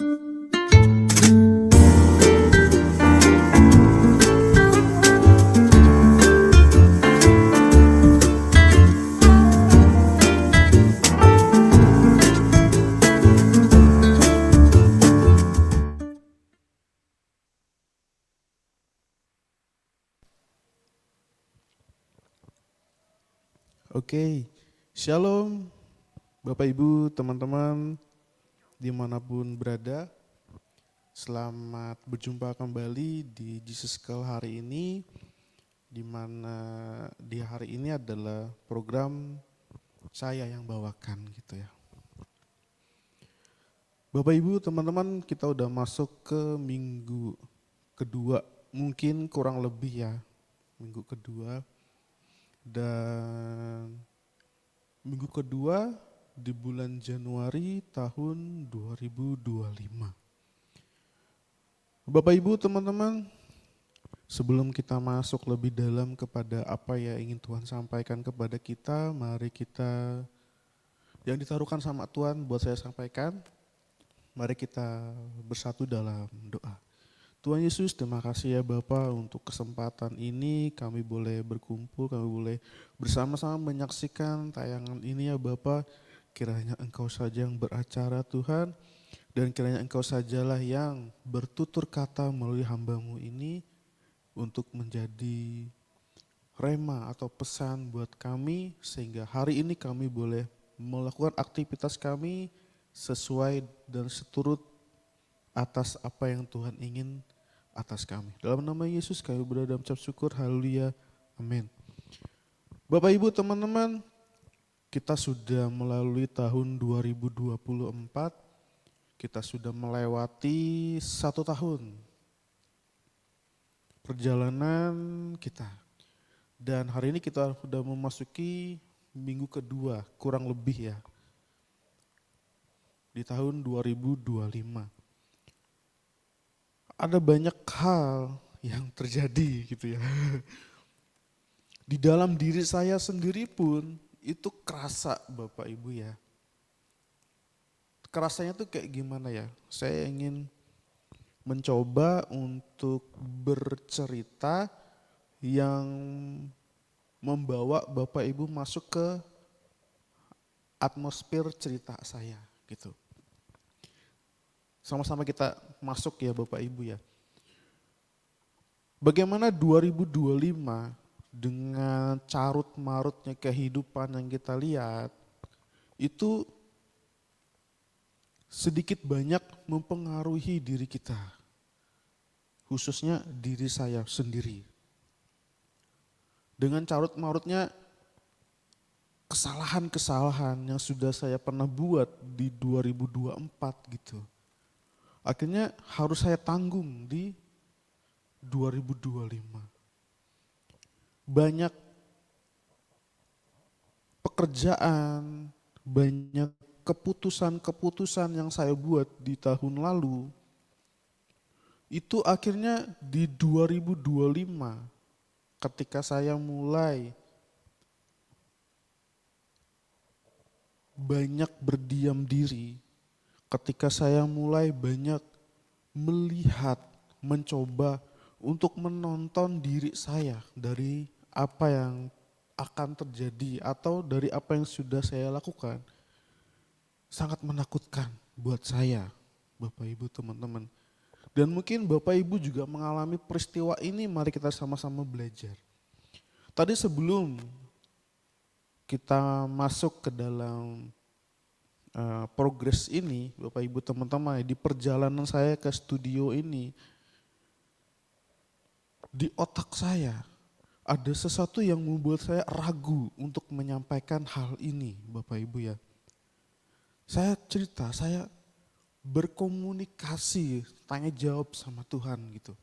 Oke, Shalom Bapak Ibu, teman-teman dimanapun berada. Selamat berjumpa kembali di Jesus Call hari ini, di mana di hari ini adalah program saya yang bawakan gitu ya. Bapak Ibu, teman-teman, kita udah masuk ke minggu kedua, mungkin kurang lebih ya, minggu kedua. Dan minggu kedua di bulan Januari tahun 2025. Bapak Ibu teman-teman, sebelum kita masuk lebih dalam kepada apa yang ingin Tuhan sampaikan kepada kita, mari kita yang ditaruhkan sama Tuhan buat saya sampaikan, mari kita bersatu dalam doa. Tuhan Yesus, terima kasih ya Bapa untuk kesempatan ini kami boleh berkumpul, kami boleh bersama-sama menyaksikan tayangan ini ya Bapa. Kiranya Engkau saja yang beracara Tuhan, dan kiranya Engkau sajalah yang bertutur kata melalui hamba-Mu ini untuk menjadi rema atau pesan buat kami, sehingga hari ini kami boleh melakukan aktivitas kami sesuai dan seturut atas apa yang Tuhan ingin atas kami. Dalam nama Yesus kami berdoa dan ucap syukur, haleluya, amin. Bapak Ibu teman-teman, kita sudah melalui tahun 2024, kita sudah melewati 1 tahun perjalanan kita. Dan hari ini kita sudah memasuki minggu kedua, kurang lebih ya, di tahun 2025. Ada banyak hal yang terjadi gitu ya. Di dalam diri saya sendiri pun itu kerasa Bapak Ibu ya. Kerasanya tuh kayak gimana ya? Saya ingin mencoba untuk bercerita yang membawa Bapak Ibu masuk ke atmosfer cerita saya gitu. Sama-sama kita masuk ya Bapak Ibu ya. Bagaimana 2025 dengan carut marutnya kehidupan yang kita lihat itu sedikit banyak mempengaruhi diri kita. Khususnya diri saya sendiri. Dengan carut marutnya kesalahan-kesalahan yang sudah saya pernah buat di 2024 gitu. Akhirnya harus saya tanggung di 2025. Banyak pekerjaan, banyak keputusan-keputusan yang saya buat di tahun lalu, itu akhirnya di 2025 ketika saya mulai banyak berdiam diri, ketika saya mulai banyak melihat, mencoba untuk menonton diri saya dari apa yang akan terjadi atau dari apa yang sudah saya lakukan, sangat menakutkan buat saya, Bapak Ibu teman-teman. Dan mungkin Bapak Ibu juga mengalami peristiwa ini, mari kita sama-sama belajar. Tadi sebelum kita masuk ke dalam progres ini, Bapak Ibu teman-teman, di perjalanan saya ke studio ini, di otak saya ada sesuatu yang membuat saya ragu untuk menyampaikan hal ini, Bapak Ibu ya. Saya cerita, saya berkomunikasi, tanya jawab sama Tuhan gitu.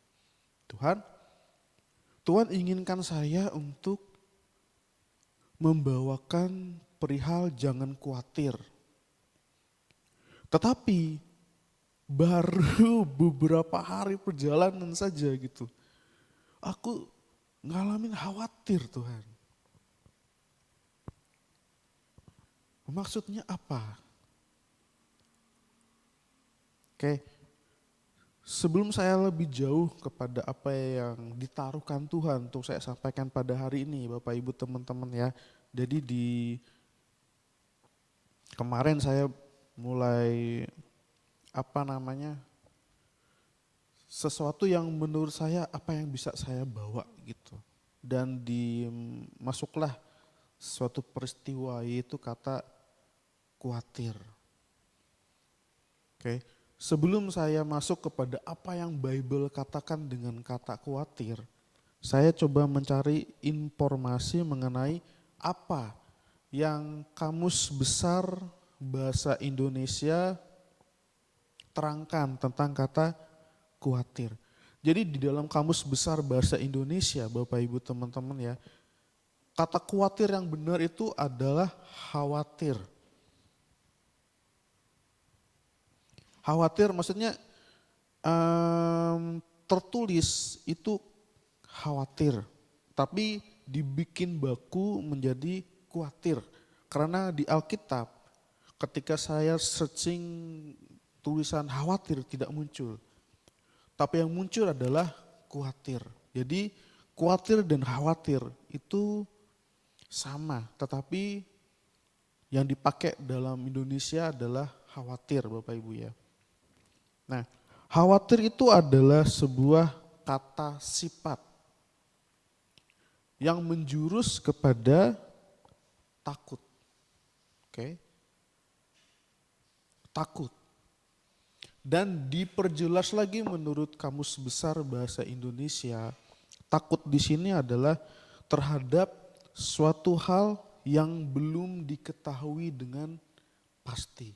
Tuhan inginkan saya untuk membawakan perihal jangan khawatir. Tetapi baru beberapa hari perjalanan saja gitu, aku ngalamin khawatir Tuhan. Maksudnya apa? Oke, sebelum saya lebih jauh kepada apa yang ditaruhkan Tuhan untuk saya sampaikan pada hari ini, Bapak Ibu teman-teman ya. Jadi di kemarin saya mulai apa namanya, sesuatu yang menurut saya apa yang bisa saya bawa gitu. Dan masuklah suatu peristiwa yaitu kata khawatir. Oke, sebelum saya masuk kepada apa yang Bible katakan dengan kata khawatir, saya coba mencari informasi mengenai apa yang Kamus Besar Bahasa Indonesia terangkan tentang kata khawatir. Jadi di dalam Kamus Besar Bahasa Indonesia, Bapak Ibu teman-teman ya, kata khawatir yang benar itu adalah khawatir. Khawatir maksudnya tertulis itu khawatir, tapi dibikin baku menjadi khawatir. Karena di Alkitab ketika saya searching tulisan khawatir tidak muncul. Tapi yang muncul adalah khawatir. Jadi khawatir dan khawatir itu sama, tetapi yang dipakai dalam Indonesia adalah khawatir Bapak Ibu ya. Nah, khawatir itu adalah sebuah kata sifat yang menjurus kepada takut. Oke. Takut. Dan diperjelas lagi menurut Kamus Besar Bahasa Indonesia, takut di sini adalah terhadap suatu hal yang belum diketahui dengan pasti.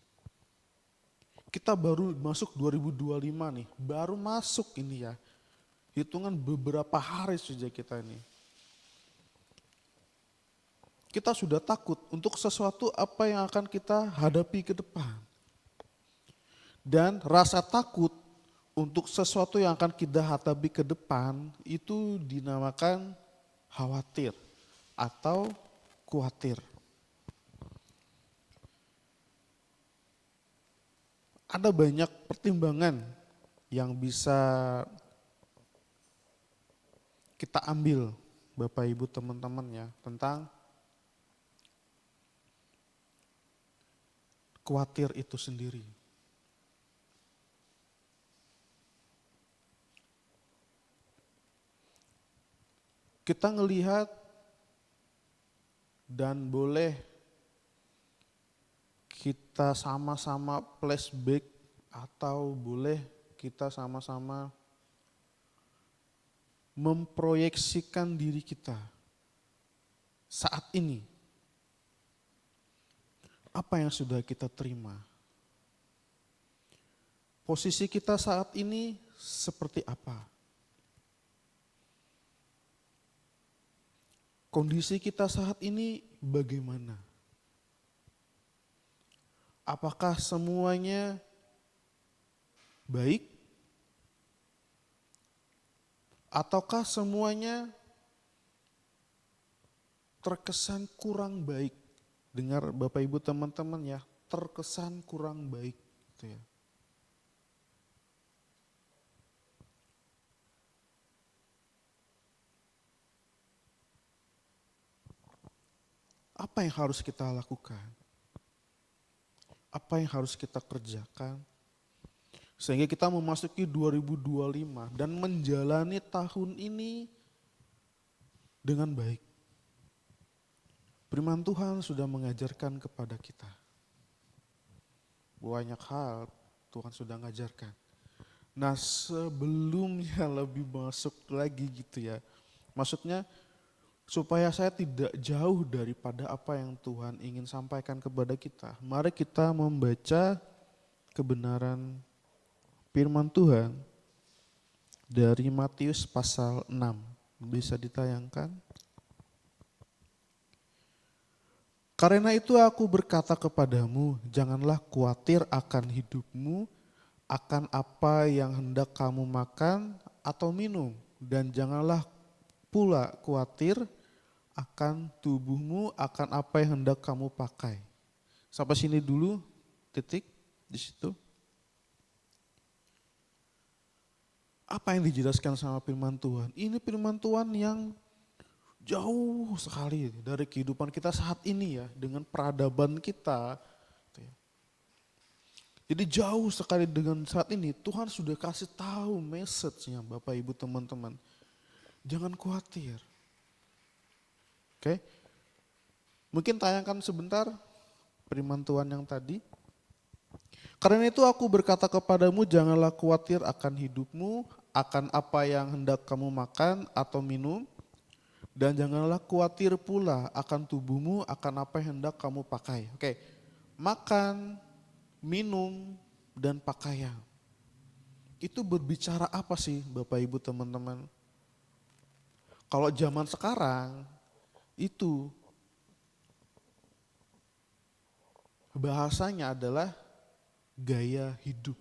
Kita baru masuk 2025 nih, baru masuk ini ya. Hitungan beberapa hari saja kita ini. Kita sudah takut untuk sesuatu apa yang akan kita hadapi ke depan. Dan rasa takut untuk sesuatu yang akan kita hadapi ke depan itu dinamakan khawatir atau khawatir. Ada banyak pertimbangan yang bisa kita ambil Bapak Ibu teman-teman ya tentang khawatir itu sendiri. Kita ngelihat dan boleh kita sama-sama flashback atau boleh kita sama-sama memproyeksikan diri kita saat ini. Apa yang sudah kita terima? Posisi kita saat ini seperti apa? Kondisi kita saat ini bagaimana? Apakah semuanya baik? Ataukah semuanya terkesan kurang baik? Dengar Bapak Ibu teman-teman ya, terkesan kurang baik. Gitu ya. Apa yang harus kita lakukan? Apa yang harus kita kerjakan? Sehingga kita memasuki 2025 dan menjalani tahun ini dengan baik. Firman Tuhan sudah mengajarkan kepada kita. Banyak hal Tuhan sudah mengajarkan. Nah sebelumnya lebih masuk lagi gitu ya. Maksudnya supaya saya tidak jauh daripada apa yang Tuhan ingin sampaikan kepada kita. Mari kita membaca kebenaran firman Tuhan dari Matius pasal 6. Bisa ditayangkan? Karena itu aku berkata kepadamu, janganlah khawatir akan hidupmu, akan apa yang hendak kamu makan atau minum, dan janganlah pula khawatir akan tubuhmu, akan apa yang hendak kamu pakai. Sampai sini dulu, titik di situ. Apa yang dijelaskan sama firman Tuhan? Ini firman Tuhan yang jauh sekali dari kehidupan kita saat ini ya, dengan peradaban kita. Jadi jauh sekali dengan saat ini, Tuhan sudah kasih tahu message-nya Bapak Ibu teman-teman. Jangan khawatir. Oke, mungkin tayangkan sebentar firman Tuhan yang tadi. Karena itu aku berkata kepadamu, janganlah khawatir akan hidupmu, akan apa yang hendak kamu makan atau minum, dan janganlah khawatir pula akan tubuhmu, akan apa yang hendak kamu pakai. Oke, makan, minum, dan pakaian. Itu berbicara apa sih Bapak Ibu teman-teman? Kalau zaman sekarang, itu bahasanya adalah gaya hidup.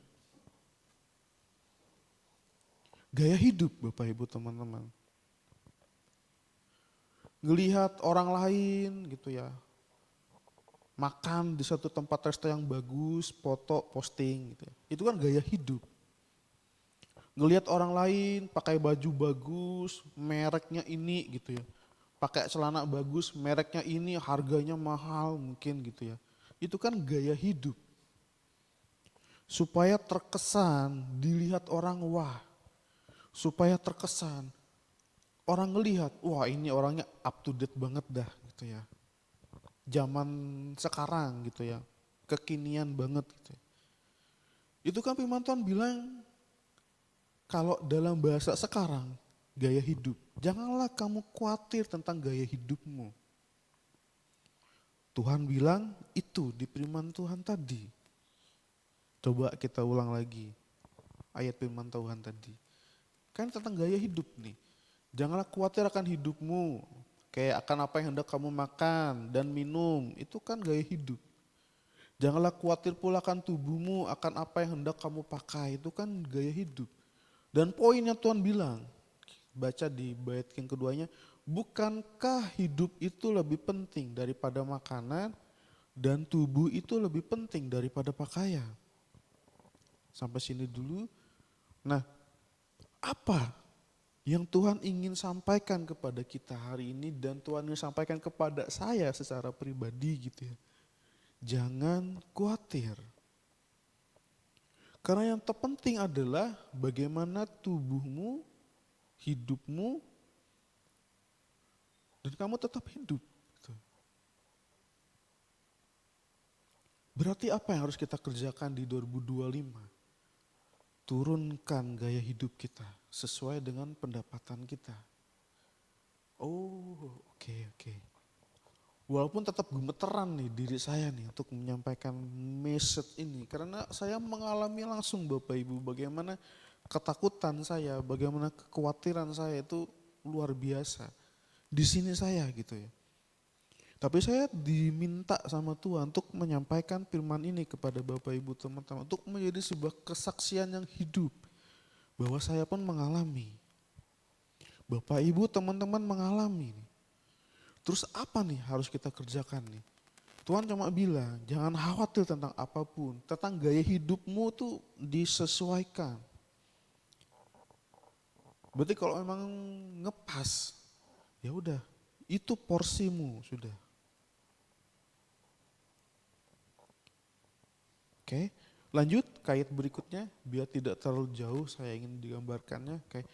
Gaya hidup Bapak Ibu teman-teman. Ngelihat orang lain gitu ya, makan di satu tempat resto yang bagus, foto, posting gitu ya. Itu kan gaya hidup. Ngelihat orang lain pakai baju bagus, mereknya ini gitu ya. Pakai celana bagus, mereknya ini, harganya mahal mungkin gitu ya. Itu kan gaya hidup. Supaya terkesan dilihat orang, wah. Supaya terkesan orang ngelihat, wah ini orangnya up to date banget dah gitu ya. Zaman sekarang gitu ya, kekinian banget gitu ya. Itu kan firman Tuhan bilang, kalau dalam bahasa sekarang, gaya hidup. Janganlah kamu khawatir tentang gaya hidupmu. Tuhan bilang itu di firman Tuhan tadi. Coba kita ulang lagi ayat firman Tuhan tadi. Kan tentang gaya hidup nih. Janganlah khawatir akan hidupmu. Kayak akan apa yang hendak kamu makan dan minum. Itu kan gaya hidup. Janganlah khawatir pula akan tubuhmu, akan apa yang hendak kamu pakai. Itu kan gaya hidup. Dan poinnya Tuhan bilang, baca di bait yang keduanya, bukankah hidup itu lebih penting daripada makanan dan tubuh itu lebih penting daripada pakaian? Sampai sini dulu. Nah, apa yang Tuhan ingin sampaikan kepada kita hari ini dan Tuhan ingin sampaikan kepada saya secara pribadi gitu ya. Jangan khawatir. Karena yang terpenting adalah bagaimana tubuhmu, hidupmu, dan kamu tetap hidup. Berarti apa yang harus kita kerjakan di 2025? Turunkan gaya hidup kita sesuai dengan pendapatan kita. Oh, oke. Walaupun tetap gemeteran nih diri saya nih untuk menyampaikan message ini. Karena saya mengalami langsung Bapak Ibu bagaimana ketakutan saya, bagaimana kekhawatiran saya itu luar biasa. Di sini saya gitu ya. Tapi saya diminta sama Tuhan untuk menyampaikan firman ini kepada Bapak Ibu teman-teman. Untuk menjadi sebuah kesaksian yang hidup. Bahwa saya pun mengalami. Bapak Ibu teman-teman mengalami. Terus apa nih harus kita kerjakan nih? Tuhan cuma bilang jangan khawatir tentang apapun. Tentang gaya hidupmu tuh disesuaikan. Berarti kalau memang ngepas, ya udah itu porsimu sudah. Oke, lanjut ke ayat berikutnya biar tidak terlalu jauh saya ingin digambarkannya. Oke.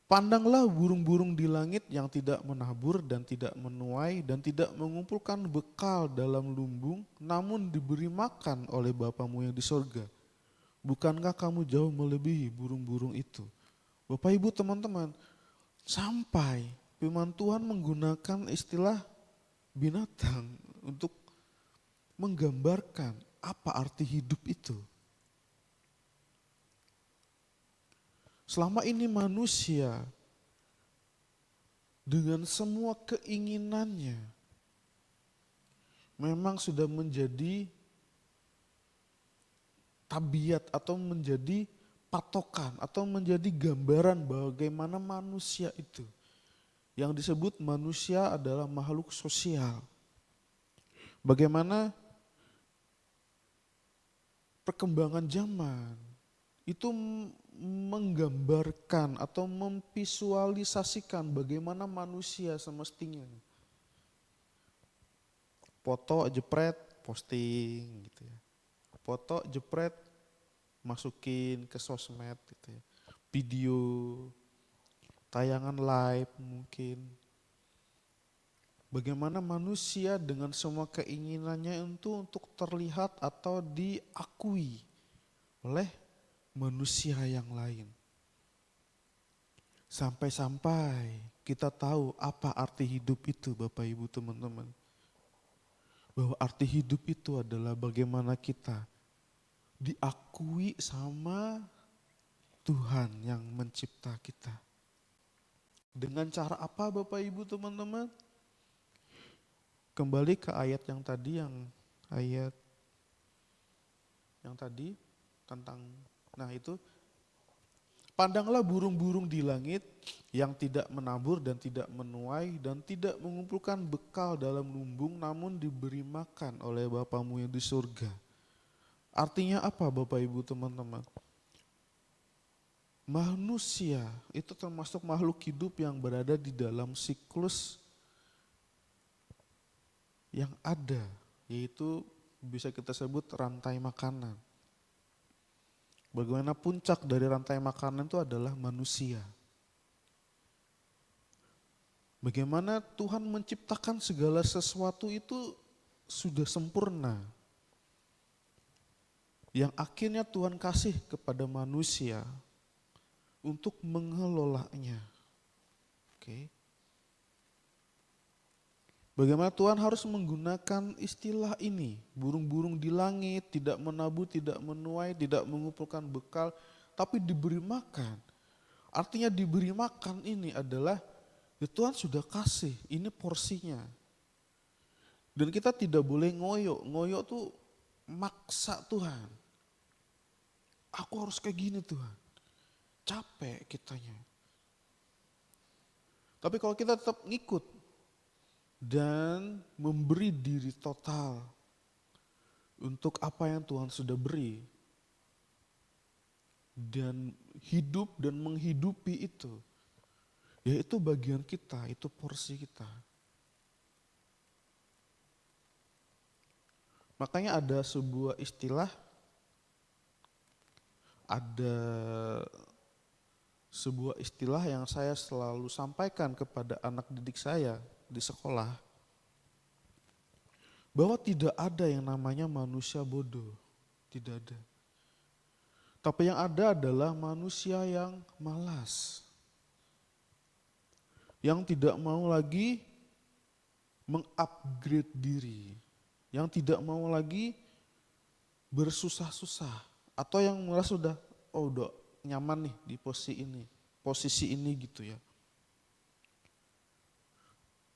Pandanglah burung-burung di langit yang tidak menabur dan tidak menuai dan tidak mengumpulkan bekal dalam lumbung, namun diberi makan oleh Bapamu yang di sorga. Bukankah kamu jauh melebihi burung-burung itu? Bapak Ibu teman-teman, sampai firman Tuhan menggunakan istilah binatang untuk menggambarkan apa arti hidup itu. Selama ini manusia dengan semua keinginannya memang sudah menjadi tabiat atau menjadi patokan atau menjadi gambaran bagaimana manusia itu. Yang disebut manusia adalah makhluk sosial. Bagaimana perkembangan zaman itu menggambarkan atau memvisualisasikan bagaimana manusia semestinya. Foto jepret, posting gitu ya. Foto jepret, masukin ke sosmed gitu ya. Video, tayangan live mungkin. Bagaimana manusia dengan semua keinginannya itu untuk terlihat atau diakui oleh manusia yang lain. Sampai-sampai kita tahu apa arti hidup itu Bapak Ibu teman-teman. Bahwa arti hidup itu adalah bagaimana kita diakui sama Tuhan yang mencipta kita. Dengan cara apa Bapak Ibu teman-teman? Kembali ke ayat yang tadi, ayat yang tadi tentang, nah itu, pandanglah burung-burung di langit yang tidak menabur dan tidak menuai dan tidak mengumpulkan bekal dalam lumbung namun diberi makan oleh Bapamu yang di surga. Artinya apa Bapak Ibu teman-teman? Manusia itu termasuk makhluk hidup yang berada di dalam siklus yang ada, yaitu bisa kita sebut rantai makanan. Bagaimana puncak dari rantai makanan itu adalah manusia. Bagaimana Tuhan menciptakan segala sesuatu itu sudah sempurna. Yang akhirnya Tuhan kasih kepada manusia untuk mengelolanya. Oke. Bagaimana Tuhan harus menggunakan istilah ini, burung-burung di langit, tidak menabur, tidak menuai, tidak mengumpulkan bekal, tapi diberi makan. Artinya diberi makan ini adalah, ya Tuhan sudah kasih, ini porsinya. Dan kita tidak boleh ngoyo tuh maksa Tuhan. Aku harus kayak gini Tuhan, capek kitanya. Tapi kalau kita tetap ngikut, dan memberi diri total untuk apa yang Tuhan sudah beri. Dan hidup dan menghidupi itu. Yaitu bagian kita, itu porsi kita. Makanya ada sebuah istilah, yang saya selalu sampaikan kepada anak didik saya di sekolah, bahwa tidak ada yang namanya manusia bodoh, tidak ada. Tapi yang ada adalah manusia yang malas, yang tidak mau lagi mengupgrade diri, yang tidak mau lagi bersusah-susah, atau yang merasa udah nyaman nih di posisi ini gitu ya.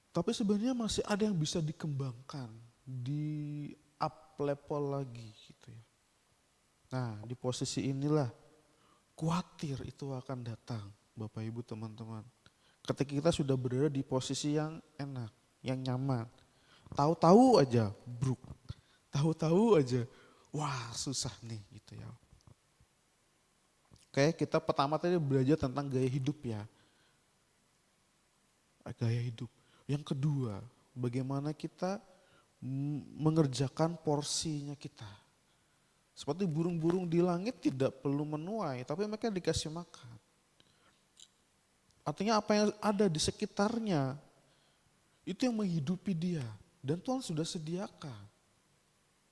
Tapi sebenarnya masih ada yang bisa dikembangkan, di up level lagi gitu ya. Nah di posisi inilah khawatir itu akan datang Bapak Ibu teman-teman. Ketika kita sudah berada di posisi yang enak, yang nyaman. Tahu-tahu aja bruk, tahu-tahu aja wah susah nih gitu ya. Oke, kita pertama tadi belajar tentang gaya hidup ya. Gaya hidup. Yang kedua, bagaimana kita mengerjakan porsinya kita. Seperti burung-burung di langit tidak perlu menuai, tapi mereka dikasih makan. Artinya apa yang ada di sekitarnya, itu yang menghidupi dia. Dan Tuhan sudah sediakan.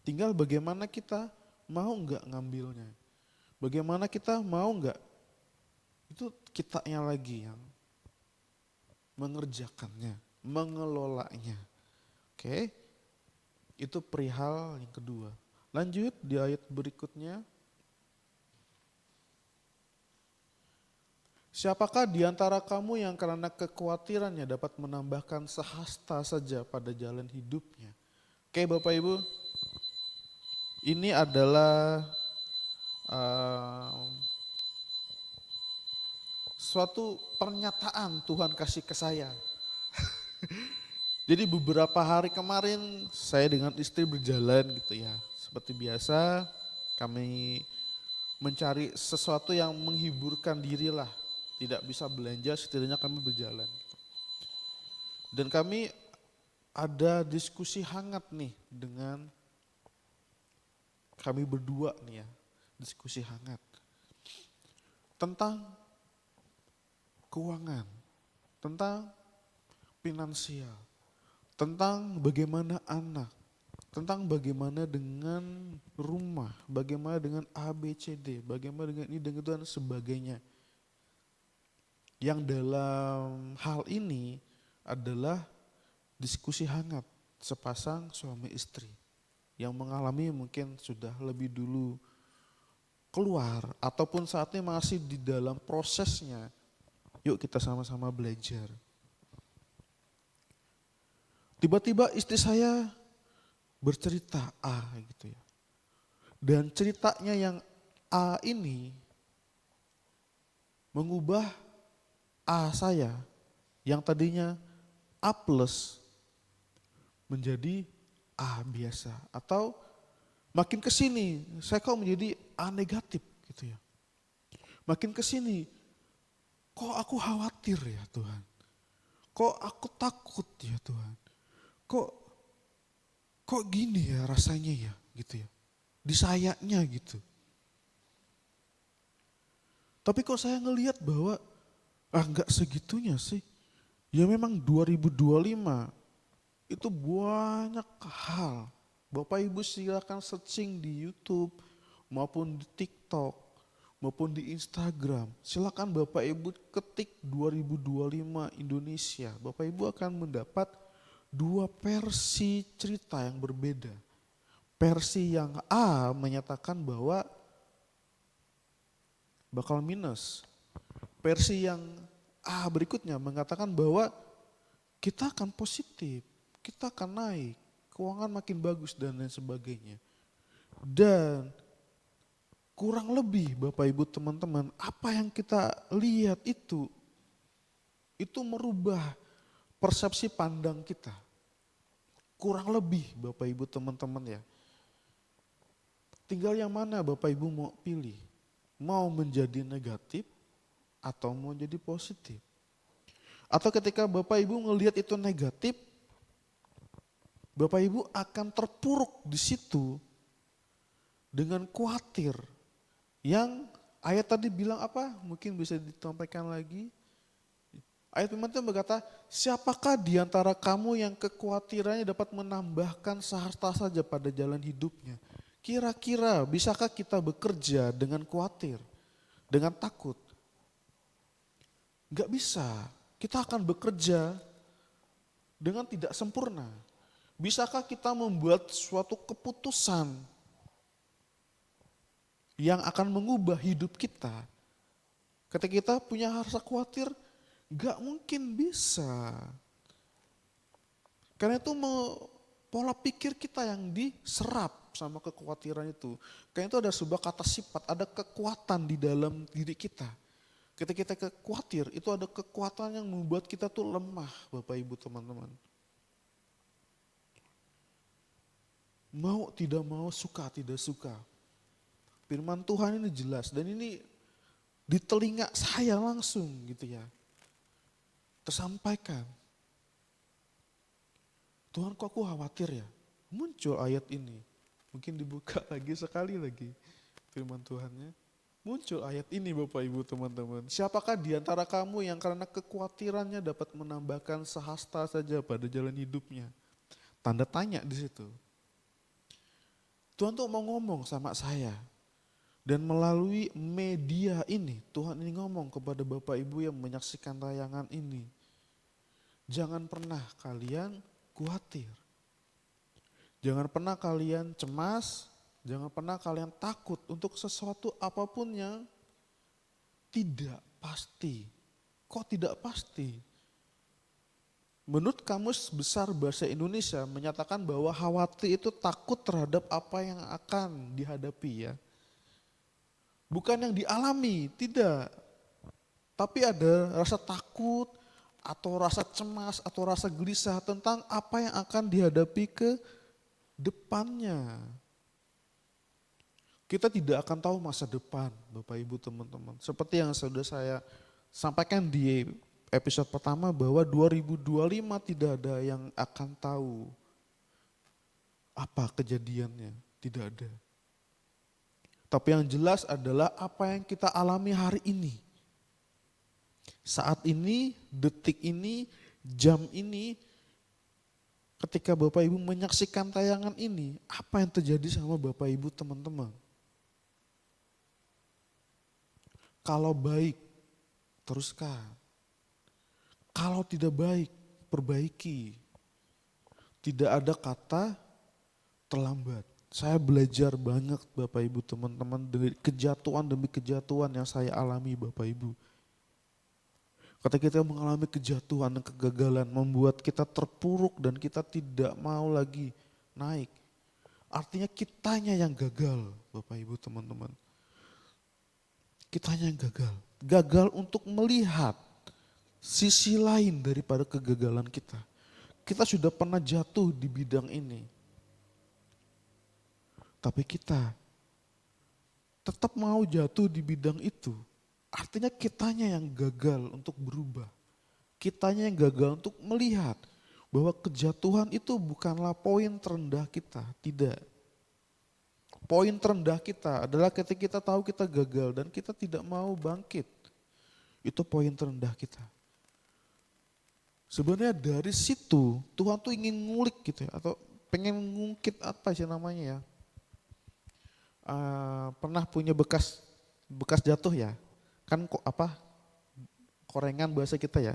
Tinggal bagaimana kita mau enggak ngambilnya. Bagaimana kita mau enggak, itu kitanya lagi yang mengerjakannya, mengelolanya. Oke, itu perihal yang kedua. Lanjut di ayat berikutnya. Siapakah di antara kamu yang karena kekhawatirannya dapat menambahkan sehasta saja pada jalan hidupnya? Oke Bapak Ibu, ini adalah suatu pernyataan Tuhan kasih ke saya. Jadi beberapa hari kemarin saya dengan istri berjalan gitu ya. Seperti biasa kami mencari sesuatu yang menghiburkan diri lah. Tidak bisa belanja, setidaknya kami berjalan. Dan kami ada diskusi hangat nih dengan kami berdua nih ya. Diskusi hangat tentang keuangan, tentang finansial, tentang bagaimana anak, tentang bagaimana dengan rumah, bagaimana dengan A, B, C, D, bagaimana dengan ini, dengan itu, dan sebagainya. Yang dalam hal ini adalah diskusi hangat sepasang suami istri yang mengalami mungkin sudah lebih dulu keluar ataupun saat ini masih di dalam prosesnya. Yuk kita sama-sama belajar. Tiba-tiba istri saya bercerita A gitu ya. Dan ceritanya yang A ini mengubah A saya yang tadinya A plus menjadi A biasa. Atau makin ke sini saya kok menjadi A negatif gitu ya. Makin ke sini kok aku khawatir ya Tuhan. Kok aku takut ya Tuhan. Kok gini ya rasanya ya gitu ya. Di sayanya gitu. Tapi kok saya ngelihat bahwa enggak segitunya sih. Ya memang 2025 itu banyak hal. Bapak Ibu silakan searching di YouTube maupun di TikTok maupun di Instagram. Silakan Bapak Ibu ketik 2025 Indonesia. Bapak Ibu akan mendapat dua versi cerita yang berbeda. Versi yang A menyatakan bahwa bakal minus. Versi yang A berikutnya mengatakan bahwa kita akan positif, kita akan naik, keuangan makin bagus dan lain sebagainya. Dan kurang lebih Bapak Ibu teman-teman, apa yang kita lihat itu merubah persepsi pandang kita. Kurang lebih Bapak Ibu teman-teman ya. Tinggal yang mana Bapak Ibu mau pilih. Mau menjadi negatif atau mau jadi positif. Atau ketika Bapak Ibu ngelihat itu negatif, Bapak Ibu akan terpuruk di situ dengan khawatir. Yang ayat tadi bilang apa? Mungkin bisa ditampaikan lagi. Ayat firman Tuhan berkata, siapakah di antara kamu yang kekhawatirannya dapat menambahkan seharta saja pada jalan hidupnya? Kira-kira bisakah kita bekerja dengan khawatir, dengan takut? Enggak bisa. Kita akan bekerja dengan tidak sempurna. Bisakah kita membuat suatu keputusan yang akan mengubah hidup kita? Ketika kita punya rasa khawatir, enggak mungkin bisa. Karena itu pola pikir kita yang diserap sama kekhawatiran itu. Karena itu ada sebuah kata sifat, ada kekuatan di dalam diri kita. Ketika kita khawatir, itu ada kekuatan yang membuat kita tuh lemah, Bapak Ibu teman-teman. Mau tidak mau, suka tidak suka. Firman Tuhan ini jelas dan ini di telinga saya langsung gitu ya. Tersampaikan. Tuhan kok aku khawatir ya? Muncul ayat ini. Mungkin dibuka lagi sekali lagi firman Tuhannya. Muncul ayat ini Bapak Ibu teman-teman. Siapakah di antara kamu yang karena kekhawatirannya dapat menambahkan sehasta saja pada jalan hidupnya? Tanda tanya di situ. Tuhan tuh mau ngomong sama saya. Dan melalui media ini, Tuhan ini ngomong kepada Bapak Ibu yang menyaksikan tayangan ini. Jangan pernah kalian khawatir. Jangan pernah kalian cemas. Jangan pernah kalian takut untuk sesuatu apapun yang tidak pasti. Kok tidak pasti? Menurut Kamus Besar Bahasa Indonesia menyatakan bahwa khawatir itu takut terhadap apa yang akan dihadapi ya. Bukan yang dialami, tidak. Tapi ada rasa takut atau rasa cemas atau rasa gelisah tentang apa yang akan dihadapi ke depannya. Kita tidak akan tahu masa depan, Bapak Ibu teman-teman. Seperti yang sudah saya sampaikan di episode pertama bahwa 2025 tidak ada yang akan tahu apa kejadiannya, tidak ada. Tapi yang jelas adalah apa yang kita alami hari ini. Saat ini, detik ini, jam ini, ketika Bapak Ibu menyaksikan tayangan ini, apa yang terjadi sama Bapak Ibu teman-teman? Kalau baik, teruskan. Kalau tidak baik, perbaiki. Tidak ada kata terlambat. Saya belajar banyak Bapak Ibu teman-teman dari kejatuhan demi kejatuhan yang saya alami Bapak Ibu. Ketika kita mengalami kejatuhan dan kegagalan membuat kita terpuruk dan kita tidak mau lagi naik. Artinya kitanya yang gagal Bapak Ibu teman-teman. Kitanya yang gagal. Gagal untuk melihat sisi lain daripada kegagalan kita. Kita sudah pernah jatuh di bidang ini. Tapi kita tetap mau jatuh di bidang itu. Artinya kitanya yang gagal untuk berubah. Kitanya yang gagal untuk melihat bahwa kejatuhan itu bukanlah poin terendah kita. Tidak. Poin terendah kita adalah ketika kita tahu kita gagal dan kita tidak mau bangkit. Itu poin terendah kita. Sebenarnya dari situ Tuhan tuh ingin ngulik gitu ya, atau pengen ngungkit apa sih namanya ya. Pernah punya bekas jatuh ya. Kan kok apa korengan bahasa kita ya.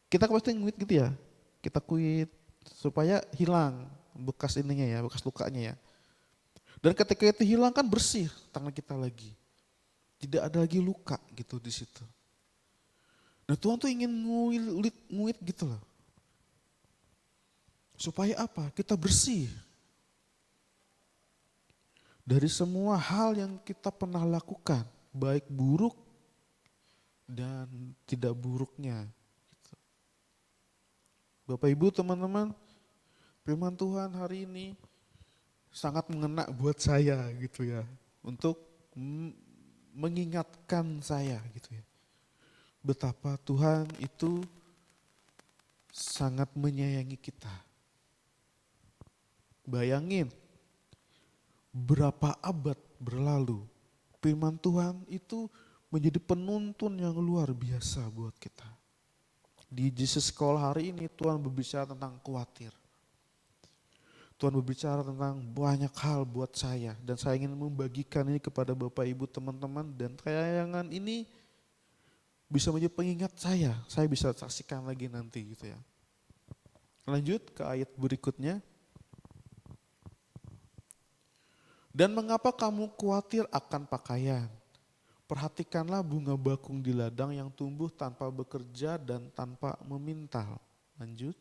Kita pasti nguit gitu ya. Kita kuit supaya hilang bekas ininya ya, bekas lukanya ya. Dan ketika itu hilang kan bersih tangan kita lagi. Tidak ada lagi luka gitu di situ. Nah Tuhan tuh ingin nguit gitu loh. Supaya apa? Kita bersih. Dari semua hal yang kita pernah lakukan. Baik buruk dan tidak buruknya. Bapak Ibu teman-teman, firman Tuhan hari ini sangat mengena buat saya gitu ya. Untuk mengingatkan saya gitu ya. Betapa Tuhan itu sangat menyayangi kita. Bayangin berapa abad berlalu firman Tuhan itu menjadi penuntun yang luar biasa buat kita. Di Jesus Call hari ini Tuhan berbicara tentang khawatir. Tuhan berbicara tentang banyak hal buat saya dan saya ingin membagikan ini kepada Bapak Ibu teman-teman dan tayangan ini bisa menjadi pengingat saya bisa saksikan lagi nanti gitu ya. Lanjut ke ayat berikutnya. Dan mengapa kamu khawatir akan pakaian? Perhatikanlah bunga bakung di ladang yang tumbuh tanpa bekerja dan tanpa memintal. Lanjut.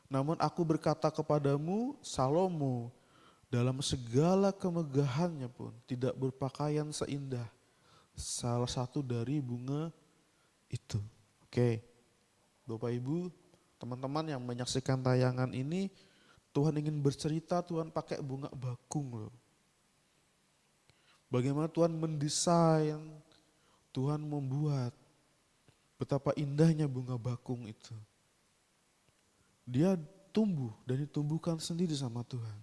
Namun aku berkata kepadamu, Salomo dalam segala kemegahannya pun tidak berpakaian seindah salah satu dari bunga itu. Oke, Bapak Ibu, teman-teman yang menyaksikan tayangan ini, Tuhan ingin bercerita, Tuhan pakai bunga bakung loh. Bagaimana Tuhan mendesain, Tuhan membuat, betapa indahnya bunga bakung itu. Dia tumbuh dan ditumbuhkan sendiri sama Tuhan.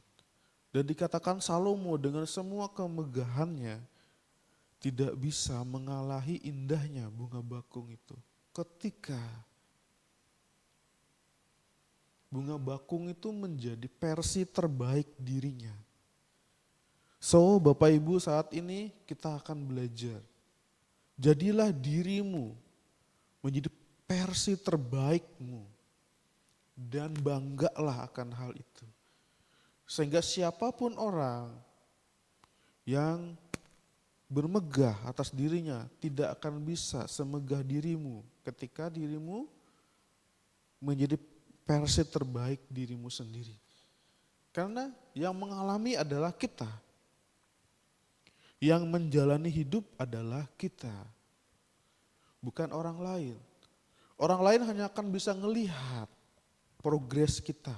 Dan dikatakan Salomo dengan semua kemegahannya, tidak bisa mengalahi indahnya bunga bakung itu. Ketika bunga bakung itu menjadi versi terbaik dirinya. So Bapak Ibu saat ini kita akan belajar. Jadilah dirimu menjadi versi terbaikmu. Dan banggalah akan hal itu. Sehingga siapapun orang yang bermegah atas dirinya tidak akan bisa semegah dirimu ketika dirimu menjadi versi terbaik dirimu sendiri. Karena yang mengalami adalah kita. Yang menjalani hidup adalah kita. Bukan orang lain. Orang lain hanya akan bisa melihat progres kita.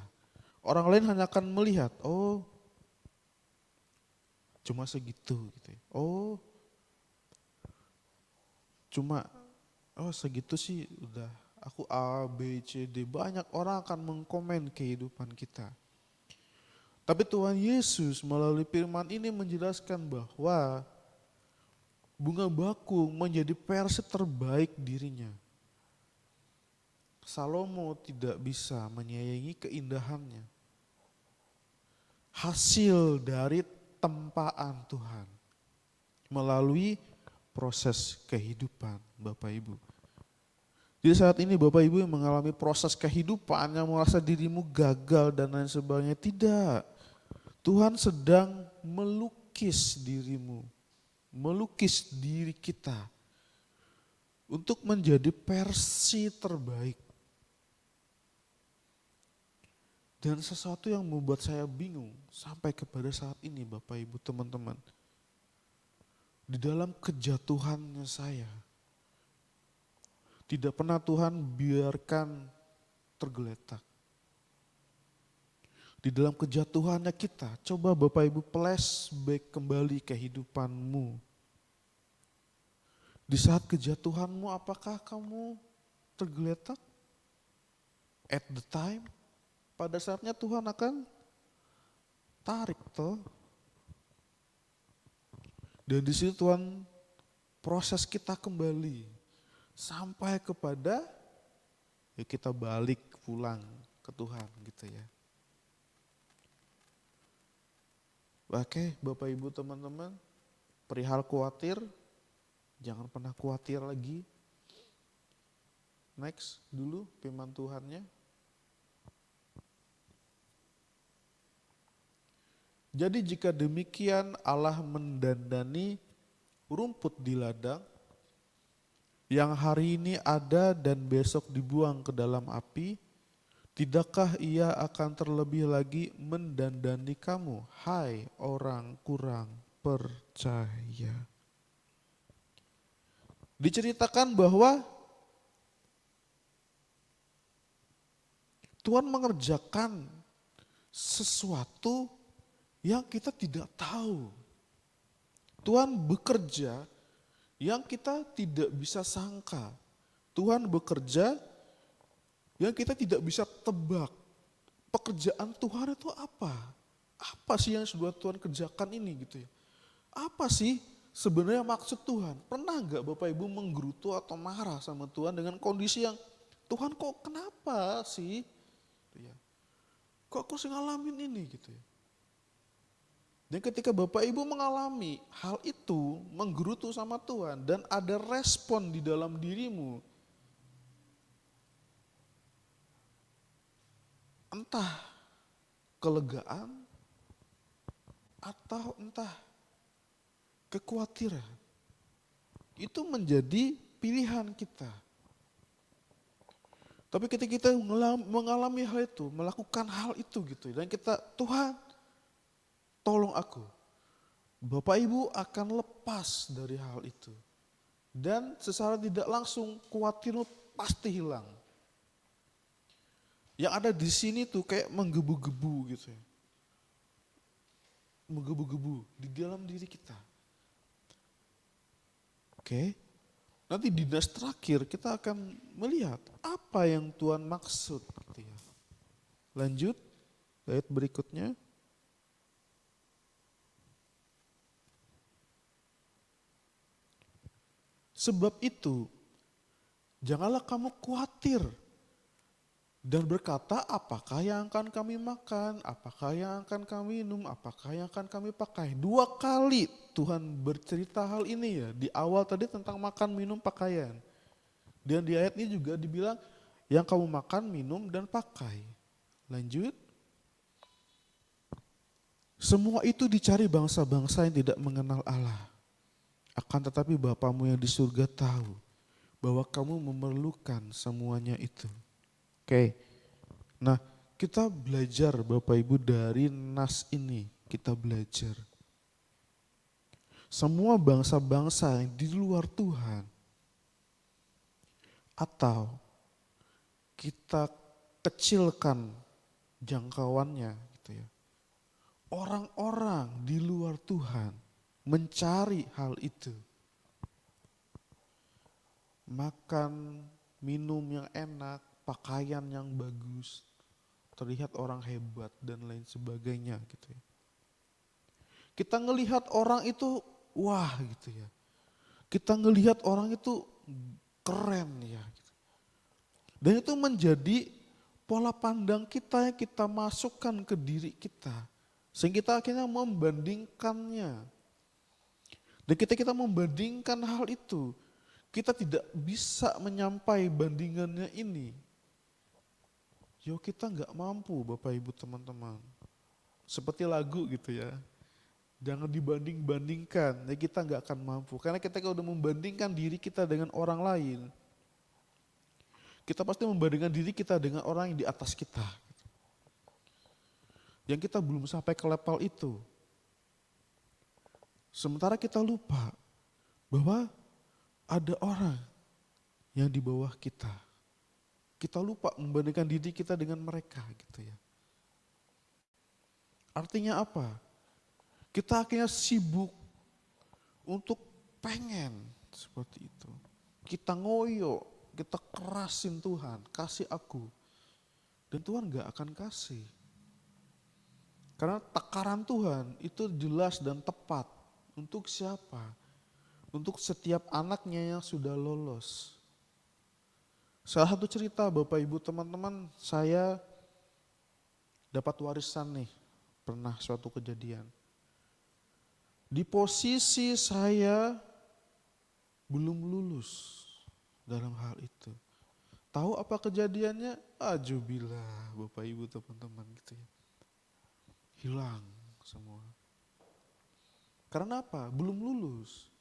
Orang lain hanya akan melihat, oh Cuma segitu gitu ya. Segitu sih udah. Aku A, B, C, D. Banyak orang akan mengkomen kehidupan kita. Tapi Tuhan Yesus melalui firman ini menjelaskan bahwa bunga bakung menjadi versi terbaik dirinya. Salomo tidak bisa menyayangi keindahannya. Hasil dari tempaan Tuhan melalui proses kehidupan Bapak Ibu. Jadi saat ini Bapak Ibu yang mengalami proses kehidupan yang merasa dirimu gagal dan lain sebagainya, tidak. Tuhan sedang melukis dirimu, melukis diri kita untuk menjadi versi terbaik. Dan sesuatu yang membuat saya bingung sampai kepada saat ini Bapak Ibu teman-teman. Di dalam kejatuhannya saya, tidak pernah Tuhan biarkan tergeletak. Di dalam kejatuhannya kita, coba Bapak Ibu flashback kembali kehidupanmu. Di saat kejatuhanmu apakah kamu tergeletak? At the time, pada saatnya Tuhan akan tarik toh. Dan di situ Tuhan proses kita kembali sampai kepada ya kita balik pulang ke Tuhan gitu ya. Oke, Bapak Ibu teman-teman, perihal khawatir, jangan pernah khawatir lagi. Next dulu firman Tuhannya. Jadi jika demikian Allah mendandani rumput di ladang yang hari ini ada dan besok dibuang ke dalam api, tidakkah ia akan terlebih lagi mendandani kamu, hai orang kurang percaya. Diceritakan bahwa Tuhan mengerjakan sesuatu yang kita tidak tahu. Tuhan bekerja yang kita tidak bisa sangka. Tuhan bekerja yang kita tidak bisa tebak. Pekerjaan Tuhan itu apa? Apa sih yang sudah Tuhan kerjakan ini gitu ya? Apa sih sebenarnya maksud Tuhan? Pernah gak Bapak Ibu menggerutu atau marah sama Tuhan dengan kondisi yang Tuhan kok kenapa sih? Kok aku sih ngalamin ini gitu ya? Dan ketika Bapak Ibu mengalami hal itu, menggerutu sama Tuhan dan ada respon di dalam dirimu, entah kelegaan atau entah kekhawatiran, itu menjadi pilihan kita. Tapi ketika kita mengalami hal itu, melakukan hal itu gitu, dan kita, Tuhan tolong aku. Bapak Ibu akan lepas dari hal itu. Dan secara tidak langsung khawatirmu pasti hilang. Yang ada di sini tuh kayak menggebu-gebu gitu ya. Menggebu-gebu di dalam diri kita. Oke. Nanti di nas terakhir kita akan melihat apa yang Tuhan maksud gitu ya. Lanjut ayat berikutnya. Sebab itu, janganlah kamu khawatir dan berkata, apakah yang akan kami makan, apakah yang akan kami minum, apakah yang akan kami pakai. 2 kali Tuhan bercerita hal ini ya, di awal tadi tentang makan, minum, pakaian. Dan di ayat ini juga dibilang, yang kamu makan, minum, dan pakai. Lanjut. Semua itu dicari bangsa-bangsa yang tidak mengenal Allah. Akan tetapi Bapamu yang di surga tahu bahwa kamu memerlukan semuanya itu. Oke, nah kita belajar Bapak Ibu dari nas ini, kita belajar. Semua bangsa-bangsa yang di luar Tuhan, atau kita kecilkan jangkauannya gitu ya. Orang-orang di luar Tuhan mencari hal itu. Makan, minum yang enak, pakaian yang bagus, terlihat orang hebat dan lain sebagainya gitu ya. Kita ngelihat orang itu wah gitu ya. Kita ngelihat orang itu keren ya. Gitu. Dan itu menjadi pola pandang kita yang kita masukkan ke diri kita. Sehingga kita akhirnya membandingkannya. Dan kita membandingkan hal itu. Kita tidak bisa menyampai bandingannya ini. Yo kita nggak mampu Bapak Ibu teman-teman. Seperti lagu gitu ya. Jangan dibanding-bandingkan, ya kita nggak akan mampu. Karena kita kalau udah membandingkan diri kita dengan orang lain, kita pasti membandingkan diri kita dengan orang yang di atas kita. Yang kita belum sampai ke level itu. Sementara kita lupa bahwa ada orang yang di bawah kita. Kita lupa membandingkan diri kita dengan mereka gitu ya. Artinya apa? Kita akhirnya sibuk untuk pengen seperti itu. Kita ngoyo, kita kerasin Tuhan, kasih aku. Dan Tuhan gak akan kasih. Karena takaran Tuhan itu jelas dan tepat. Untuk siapa? Untuk setiap anaknya yang sudah lolos. Salah satu cerita Bapak Ibu teman-teman, saya dapat warisan nih, pernah suatu kejadian. Di posisi saya belum lulus dalam hal itu. Tahu apa kejadiannya? Ajubillah Bapak Ibu teman-teman gitu ya. Hilang semua. Karena apa? Belum lulus.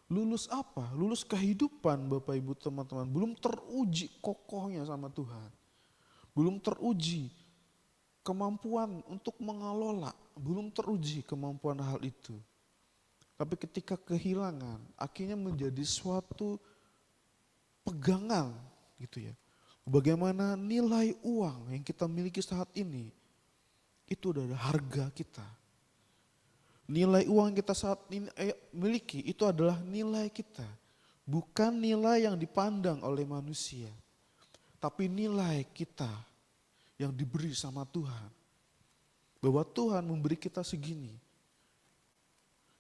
Lulus apa? Lulus kehidupan Bapak Ibu teman-teman. Belum teruji kokohnya sama Tuhan. Belum teruji kemampuan untuk mengelola, belum teruji kemampuan hal itu. Tapi ketika kehilangan, akhirnya menjadi suatu pegangan gitu ya. Bagaimana nilai uang yang kita miliki saat ini, itu adalah harga kita. Nilai uang yang kita saat ini miliki itu adalah nilai kita. Bukan nilai yang dipandang oleh manusia. Tapi nilai kita yang diberi sama Tuhan. Bahwa Tuhan memberi kita segini.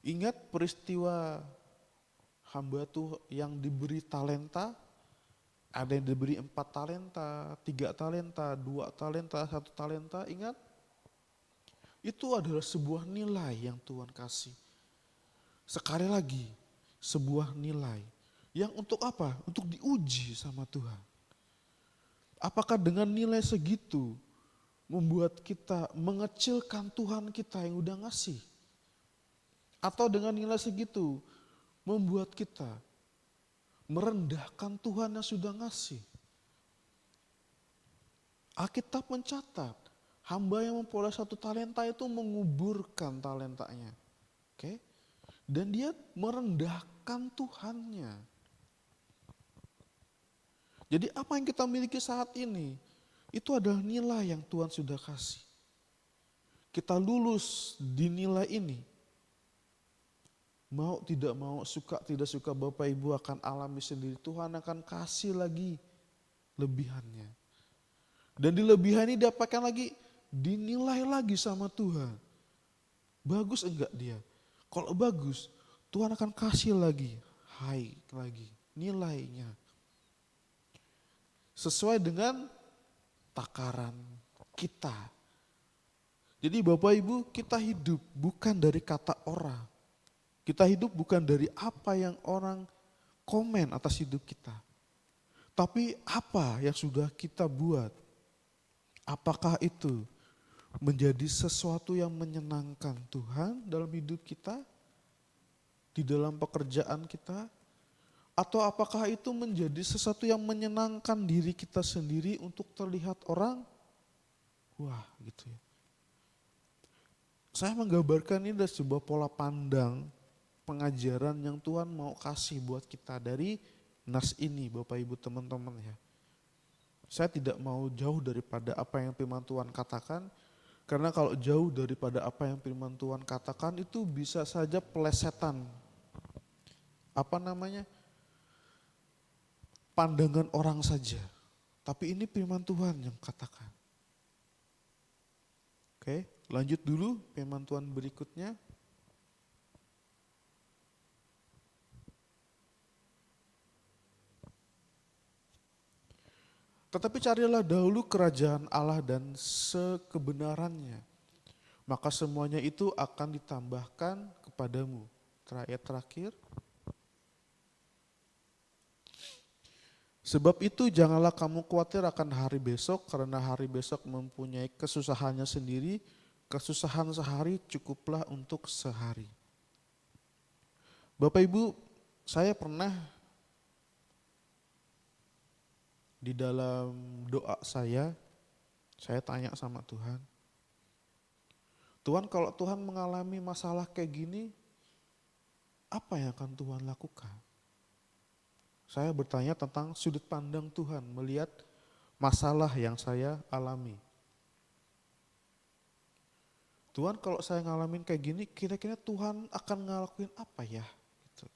Ingat peristiwa hamba Tuhan yang diberi talenta. Ada yang diberi 4 talenta, 3 talenta, 2 talenta, 1 talenta. Ingat? Itu adalah sebuah nilai yang Tuhan kasih. Sekali lagi, sebuah nilai. Yang untuk apa? Untuk diuji sama Tuhan. Apakah dengan nilai segitu membuat kita mengecilkan Tuhan kita yang udah ngasih? Atau dengan nilai segitu membuat kita merendahkan Tuhan yang sudah ngasih? Alkitab mencatat, hamba yang memperoleh 1 talenta itu menguburkan talentanya. Oke? Dan dia merendahkan Tuhannya. Jadi apa yang kita miliki saat ini, itu adalah nilai yang Tuhan sudah kasih. Kita lulus di nilai ini. Mau tidak mau, suka tidak suka Bapak Ibu akan alami sendiri. Tuhan akan kasih lagi lebihannya. Dan di lebihan ini dapatkan lagi, dinilai lagi sama Tuhan. Bagus enggak dia? Kalau bagus, Tuhan akan kasih lagi, high lagi, nilainya. Sesuai dengan takaran kita. Jadi Bapak Ibu, kita hidup bukan dari kata orang. Kita hidup bukan dari apa yang orang komen atas hidup kita. Tapi apa yang sudah kita buat. Apakah itu menjadi sesuatu yang menyenangkan Tuhan dalam hidup kita? Di dalam pekerjaan kita? Atau apakah itu menjadi sesuatu yang menyenangkan diri kita sendiri untuk terlihat orang? Wah gitu ya. Saya menggambarkan ini dari sebuah pola pandang pengajaran yang Tuhan mau kasih buat kita dari nas ini Bapak Ibu teman-teman ya. Saya tidak mau jauh daripada apa yang firman Tuhan katakan. Karena kalau jauh daripada apa yang firman Tuhan katakan itu bisa saja pelesetan. Apa namanya? Pandangan orang saja. Tapi ini firman Tuhan yang katakan. Oke, lanjut dulu firman Tuhan berikutnya. Tetapi carilah dahulu kerajaan Allah dan sekebenarannya. Maka semuanya itu akan ditambahkan kepadamu. Ayat terakhir. Sebab itu janganlah kamu khawatir akan hari besok, karena hari besok mempunyai kesusahannya sendiri. Kesusahan sehari cukuplah untuk sehari. Bapak Ibu, saya pernah di dalam doa saya tanya sama Tuhan. Tuhan, kalau Tuhan mengalami masalah kayak gini, apa yang akan Tuhan lakukan? Saya bertanya tentang sudut pandang Tuhan melihat masalah yang saya alami. Tuhan, kalau saya ngalamin kayak gini, kira-kira Tuhan akan ngelakuin apa ya? Gitu.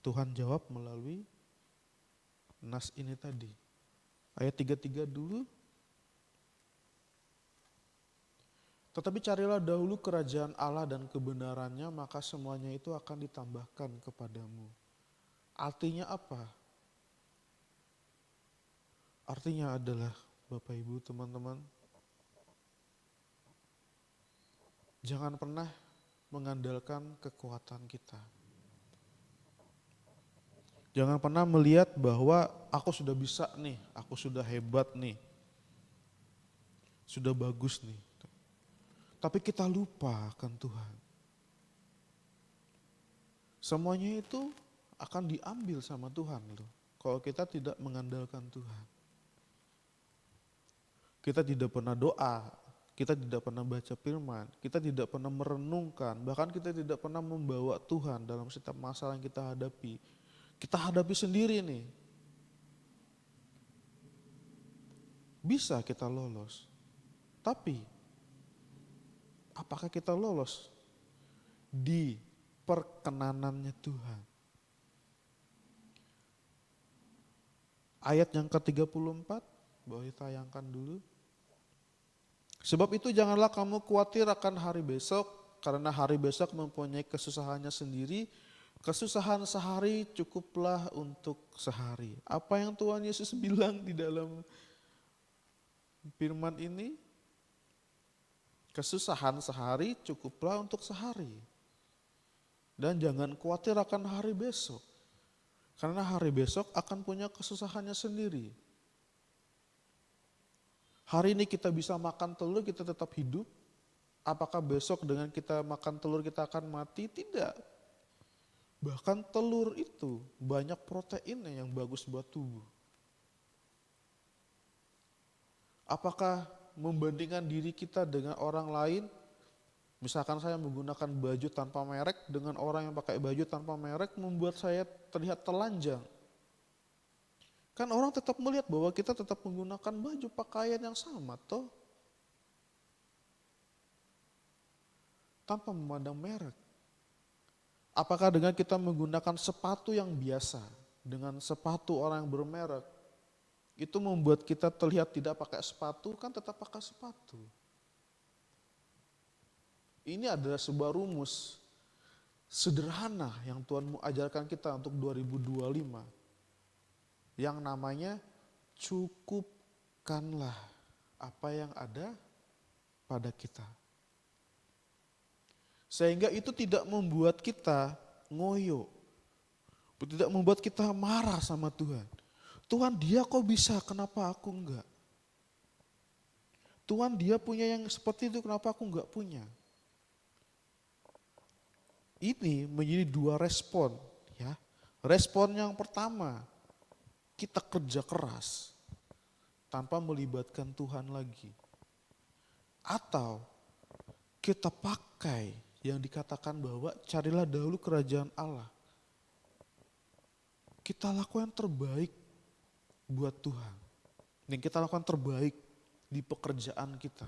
Tuhan jawab melalui nas ini tadi. Ayat 33 dulu. Tetapi carilah dahulu kerajaan Allah dan kebenarannya, maka semuanya itu akan ditambahkan kepadamu. Artinya apa? Artinya adalah, Bapak Ibu, teman-teman, jangan pernah mengandalkan kekuatan kita. Jangan pernah melihat bahwa aku sudah bisa nih, aku sudah hebat nih, sudah bagus nih. Tapi kita lupa akan Tuhan. Semuanya itu akan diambil sama Tuhan loh. Kalau kita tidak mengandalkan Tuhan. Kita tidak pernah doa, kita tidak pernah baca firman, kita tidak pernah merenungkan, bahkan kita tidak pernah membawa Tuhan dalam setiap masalah yang kita hadapi. Kita hadapi sendiri nih. Bisa kita lolos. Tapi apakah kita lolos di perkenanannya Tuhan? Ayat yang ke-34, boleh tayangkan dulu. Sebab itu janganlah kamu khawatir akan hari besok, karena hari besok mempunyai kesusahannya sendiri. Kesusahan sehari cukuplah untuk sehari. Apa yang Tuhan Yesus bilang di dalam firman ini? Kesusahan sehari cukuplah untuk sehari. Dan jangan khawatir akan hari besok. Karena hari besok akan punya kesusahannya sendiri. Hari ini kita bisa makan telur, kita tetap hidup. Apakah besok dengan kita makan telur kita akan mati? Tidak. Bahkan telur itu banyak proteinnya yang bagus buat tubuh. Apakah membandingkan diri kita dengan orang lain? Misalkan saya menggunakan baju tanpa merek dengan orang yang pakai baju tanpa merek membuat saya terlihat telanjang. Kan orang tetap melihat bahwa kita tetap menggunakan baju pakaian yang sama toh. Tanpa memandang merek. Apakah dengan kita menggunakan sepatu yang biasa dengan sepatu orang yang bermerek itu membuat kita terlihat tidak pakai sepatu, kan tetap pakai sepatu. Ini adalah sebuah rumus sederhana yang Tuhan mau ajarkan kita untuk 2025. Yang namanya cukupkanlah apa yang ada pada kita. Sehingga itu tidak membuat kita ngoyo. Tidak membuat kita marah sama Tuhan. Tuhan, dia kok bisa, kenapa aku enggak? Tuhan, dia punya yang seperti itu, kenapa aku enggak punya? Ini menjadi dua respon, ya. Respon yang pertama, kita kerja keras tanpa melibatkan Tuhan lagi. Atau kita pakai yang dikatakan bahwa carilah dahulu kerajaan Allah. Kita lakukan yang terbaik buat Tuhan. Dan kita lakukan terbaik di pekerjaan kita.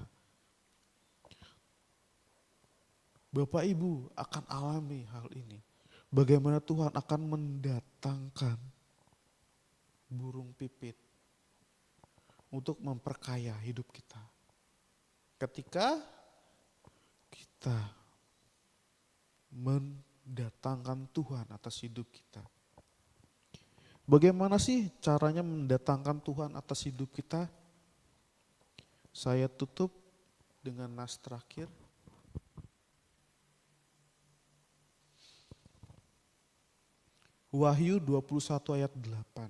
Bapak Ibu akan alami hal ini. Bagaimana Tuhan akan mendatangkan burung pipit untuk memperkaya hidup kita. Ketika kita mendatangkan Tuhan atas hidup kita. Bagaimana sih caranya mendatangkan Tuhan atas hidup kita? Saya tutup dengan nas terakhir. Wahyu 21 ayat 8.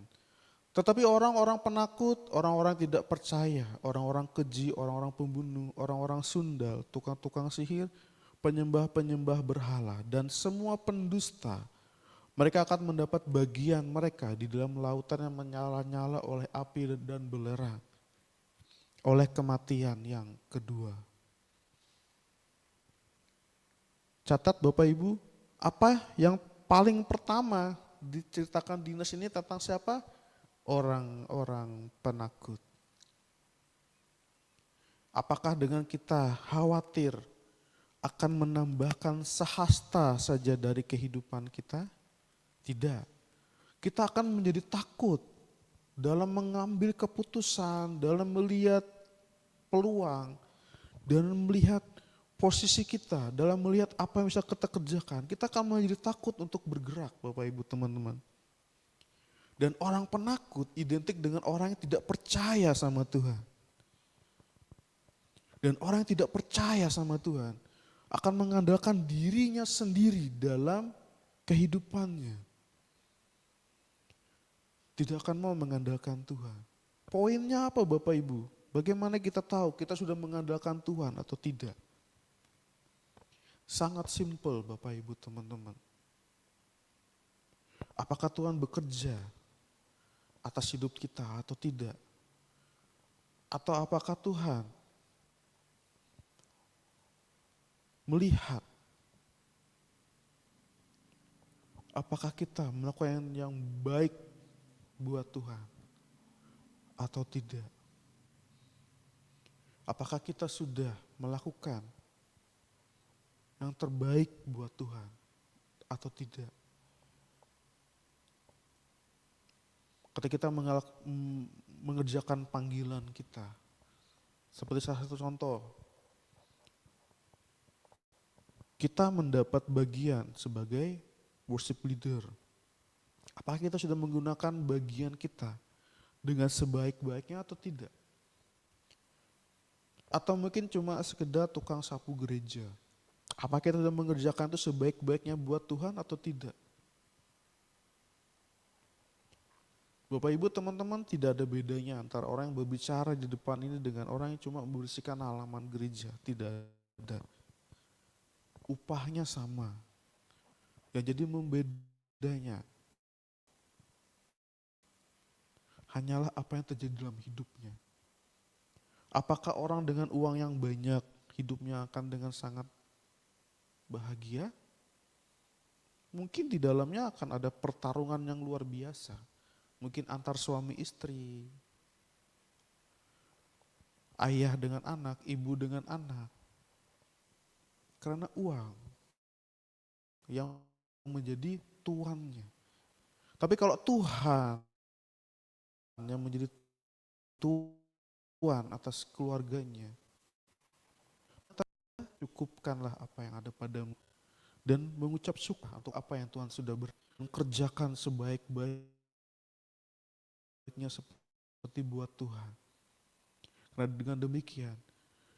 Tetapi orang-orang penakut, orang-orang tidak percaya, orang-orang keji, orang-orang pembunuh, orang-orang sundal, tukang-tukang sihir, penyembah-penyembah berhala, dan semua pendusta, mereka akan mendapat bagian mereka di dalam lautan yang menyala-nyala oleh api dan belerang, oleh kematian yang kedua. Catat Bapak Ibu, apa yang paling pertama diceritakan di nas ini tentang siapa? Orang-orang penakut. Apakah dengan kita khawatir akan menambahkan sehasta saja dari kehidupan kita? Tidak. Kita akan menjadi takut dalam mengambil keputusan, dalam melihat peluang, dalam melihat posisi kita, dalam melihat apa yang bisa kita kerjakan. Kita akan menjadi takut untuk bergerak, Bapak Ibu teman-teman. Dan orang penakut identik dengan orang yang tidak percaya sama Tuhan. Dan orang yang tidak percaya sama Tuhan akan mengandalkan dirinya sendiri dalam kehidupannya. Tidak akan mau mengandalkan Tuhan. Poinnya apa Bapak Ibu? Bagaimana kita tahu kita sudah mengandalkan Tuhan atau tidak? Sangat simpel Bapak Ibu teman-teman. Apakah Tuhan bekerja atas hidup kita atau tidak? Atau apakah Tuhan melihat apakah kita melakukan yang baik buat Tuhan atau tidak? Apakah kita sudah melakukan yang terbaik buat Tuhan atau tidak? Ketika kita mengerjakan panggilan kita, seperti salah satu contoh, kita mendapat bagian sebagai worship leader. Apakah kita sudah menggunakan bagian kita dengan sebaik-baiknya atau tidak? Atau mungkin cuma sekedar tukang sapu gereja. Apakah kita sudah mengerjakan itu sebaik-baiknya buat Tuhan atau tidak? Bapak Ibu teman-teman, tidak ada bedanya antara orang yang berbicara di depan ini dengan orang yang cuma membersihkan halaman gereja. Tidak ada. Upahnya sama. Yang jadi membedanya hanyalah apa yang terjadi dalam hidupnya. Apakah orang dengan uang yang banyak hidupnya akan dengan sangat bahagia? Mungkin di dalamnya akan ada pertarungan yang luar biasa. Mungkin antar suami istri, ayah dengan anak, ibu dengan anak. Karena uang yang menjadi tuannya. Tapi kalau Tuhan yang menjadi tuan atas keluarganya, cukupkanlah apa yang ada padamu dan mengucap syukur untuk apa yang Tuhan sudah kerjakan sebaik-baiknya seperti buat Tuhan. Karena dengan demikian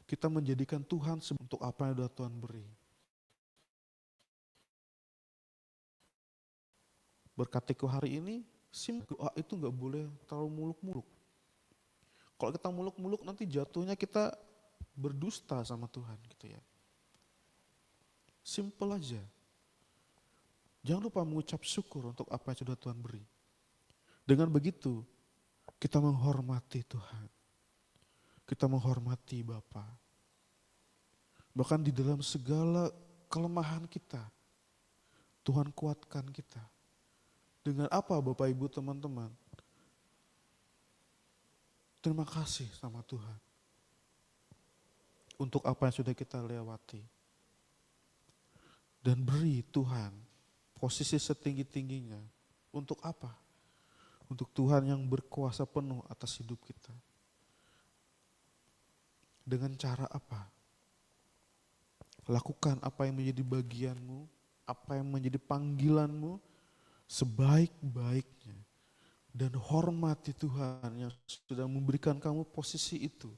kita menjadikan Tuhan untuk apa yang sudah Tuhan beri. Berkatiku hari ini, doa itu gak boleh terlalu muluk-muluk. Kalau kita muluk-muluk nanti jatuhnya kita berdusta sama Tuhan gitu ya. Simple aja. Jangan lupa mengucap syukur untuk apa yang sudah Tuhan beri. Dengan begitu, kita menghormati Tuhan. Kita menghormati Bapa. Bahkan di dalam segala kelemahan kita, Tuhan kuatkan kita. Dengan apa Bapak Ibu teman-teman? Terima kasih sama Tuhan. untuk apa yang sudah kita lewati. Dan beri Tuhan posisi setinggi-tingginya. Untuk apa? Untuk Tuhan yang berkuasa penuh atas hidup kita. Dengan cara apa? Lakukan apa yang menjadi bagianmu, apa yang menjadi panggilanmu sebaik-baiknya. Dan hormati Tuhan yang sudah memberikan kamu posisi itu.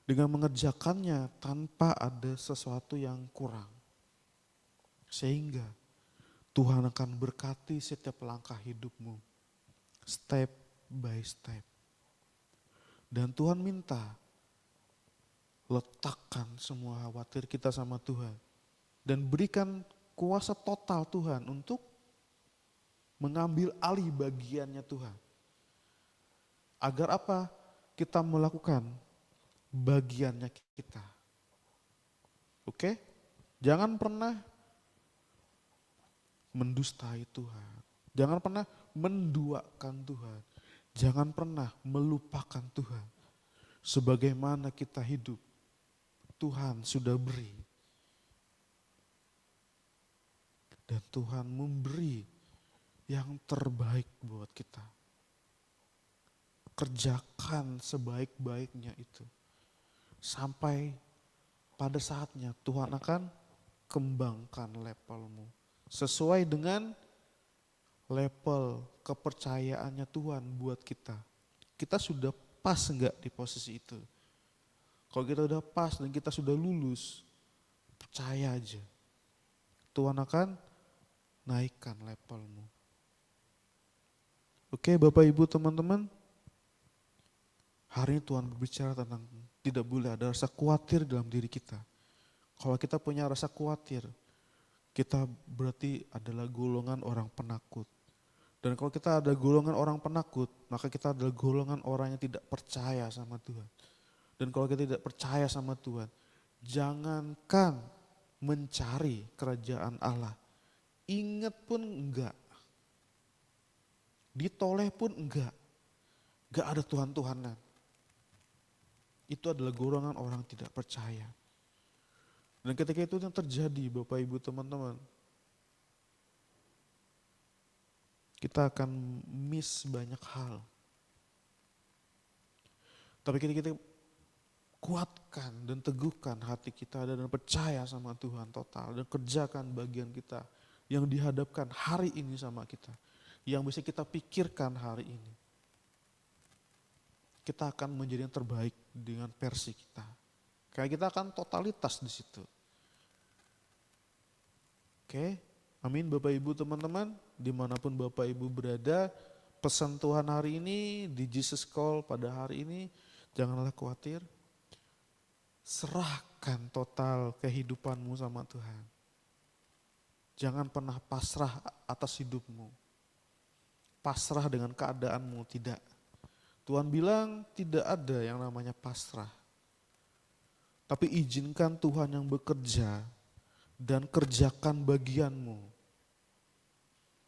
Dengan mengerjakannya tanpa ada sesuatu yang kurang. Sehingga Tuhan akan berkati setiap langkah hidupmu. Step by step. Dan Tuhan minta, letakkan semua khawatir kita sama Tuhan. Dan berikan kuasa total Tuhan untuk mengambil alih bagiannya Tuhan. Agar apa? Kita melakukan bagiannya kita. Oke? Jangan pernah mendustai Tuhan. Jangan pernah menduakan Tuhan. Jangan pernah melupakan Tuhan. Sebagaimana kita hidup, Tuhan sudah beri. Dan Tuhan memberi yang terbaik buat kita. Kerjakan sebaik-baiknya itu. Sampai pada saatnya Tuhan akan kembangkan levelmu. Sesuai dengan level kepercayaannya Tuhan buat kita. Kita sudah pas enggak di posisi itu? Kalau kita udah pas dan kita sudah lulus, percaya aja. Tuhan akan naikkan levelmu. Oke Bapak Ibu teman-teman, hari ini Tuhan berbicara tentang tidak boleh ada rasa khawatir dalam diri kita. Kalau kita punya rasa khawatir, kita berarti adalah golongan orang penakut. Dan kalau kita ada golongan orang penakut, maka kita adalah golongan orang yang tidak percaya sama Tuhan. Dan kalau kita tidak percaya sama Tuhan, jangankan mencari kerajaan Allah, ingat pun enggak. Ditoleh pun enggak. Enggak ada Tuhan-Tuhanan. Itu adalah golongan orang tidak percaya. Dan ketika itu yang terjadi Bapak Ibu teman-teman, kita akan miss banyak hal. Tapi kita kuatkan dan teguhkan hati kita dan percaya sama Tuhan total. Dan kerjakan bagian kita yang dihadapkan hari ini sama kita. Yang bisa kita pikirkan hari ini. Kita akan menjadi yang terbaik dengan versi kita. Kayak kita akan totalitas di situ. Oke, amin Bapak Ibu teman-teman, dimanapun Bapak Ibu berada, pesan Tuhan hari ini di Jesus Call pada hari ini, janganlah khawatir, serahkan total kehidupanmu sama Tuhan. Jangan pernah pasrah atas hidupmu, pasrah dengan keadaanmu, tidak. Tuhan bilang tidak ada yang namanya pasrah. Tapi izinkan Tuhan yang bekerja dan kerjakan bagianmu.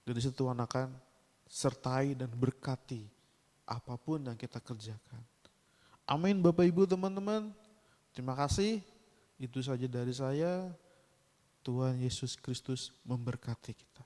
Dan di situ Tuhan akan sertai dan berkati apapun yang kita kerjakan. Amin Bapak Ibu teman-teman. Terima kasih. Itu saja dari saya. Tuhan Yesus Kristus memberkati kita.